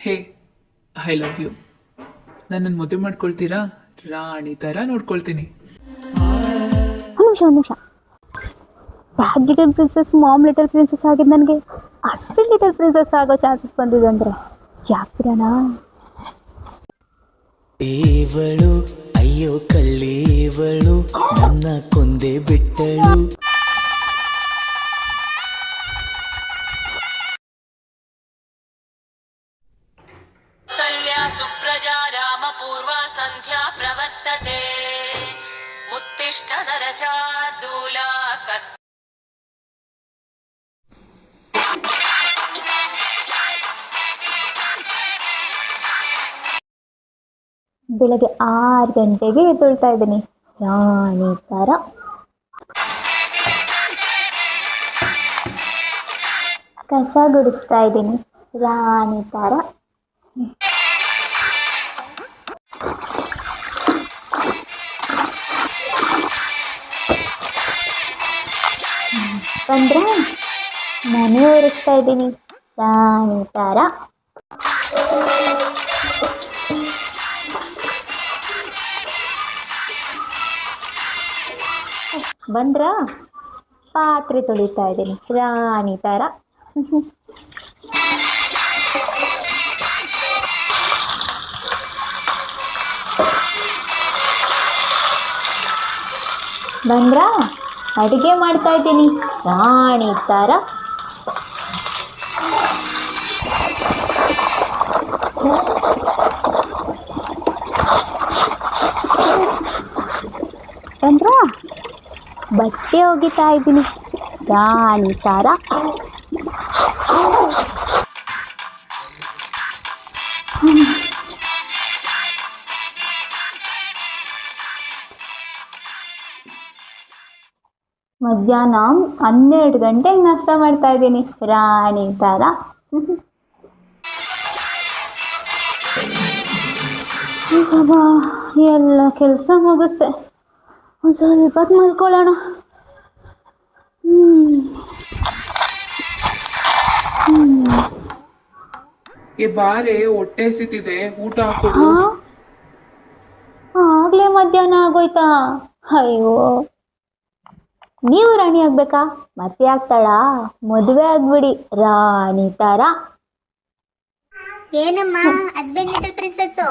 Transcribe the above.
Hey, I love you. ನನ್ನನ್ನು ಮದುವೆ ಮಾಡ್ಕೊಳ್ತೀರಾ? ರಾಣಿ ಥರ ನೋಡ್ಕೊಳ್ತೀನಿ. ಒಂದು ನಿಮಿಷ. Dad little princess, mom little princess ಆಗಿದ್ದು ನನಗೆ ಹಸ್ಬೆಂಡ್ ಲಿಟಲ್ ಪ್ರಿನ್ಸಸ್ ಆಗೋ ಚಾನ್ಸಸ್ ಬಂದಿದೆ ಅಂದರೆ ಯಾಕಿರಣ? ಏವಳು ಅಯ್ಯೋ ಕಳ್ಳೇವಳು ನನ್ನ ಕೊಂದೆ ಬಿಟ್ಟಳು. ಸಲ್ಯಾ ಸುಪ್ರಜಾ ರಾಮಪೂರ್ವ ಸಂಧ್ಯಾ ಪ್ರವರ್ತತೆ ಉತ್ತಿಷ್ಠ ನರಶಾರ್ದೂಲ ಕರ್ ಬೆಳಗ್ಗೆ 6 ಗಂಟೆಗೆ ಎದ್ದೇಳ್ತಾ ಇದ್ದೀನಿ ರಾಣಿ ಥರ. ಕಸ ಗುಡಿಸ್ತಾ ಇದ್ದೀನಿ ರಾಣಿ ಥರ. ಬಂದ್ರೆ ಮನೆ ಒರೆಸ್ತಾ ಇದ್ದೀನಿ ರಾಣಿ ಥರ. ಬಂದ್ರ ಪಾತ್ರೆ ತೊಳಿತಾ ಇದ್ದೀನಿ ರಾಣಿ ಥರ. ಬಂದ್ರ ಅಡುಗೆ ಮಾಡ್ತಾ ಇದ್ದೀನಿ ರಾಣಿ ಥರ. ಬಂದ್ರ ಬಟ್ಟೆ ಒಗಿತಾ ಇದ್ದೀನಿ ರಾಣಿ ಥರ. ಮಧ್ಯಾಹ್ನ 12 ಗಂಟೆಗೆ ನಾಷ್ಟ ಮಾಡ್ತಾ ಇದ್ದೀನಿ ರಾಣಿ ಥರ. ಎಲ್ಲ ಕೆಲಸ ಮುಗಿಸ್ತೆ, ಒಂದು ಸ್ವಲ್ಪ ಹೊತ್ತು ಮಲ್ಕೊಳ್ಳೋಣ. ಬಾರೆ, ಹೊಟ್ಟೆ ಹಸಿತಿದೆ, ಊಟ ಹಾಕೊಡು. ಆಗ್ಲೇ ಮಧ್ಯಾಹ್ನ ಆಗೋಯ್ತಾ? ಅಯ್ಯೋ, ನೀವು ರಾಣಿ ಆಗ್ಬೇಕಾ? ಮತ್ತೆ ಆಗ್ತಾಳ? ಮದುವೆ ಆಗ್ಬಿಡಿ ರಾಣಿ ಥರ. ಏನಮ್ಮ ಹಸ್ಬೆಂಡ್ ಲಿಟಲ್ ಪ್ರಿನ್ಸಸ್ಸು?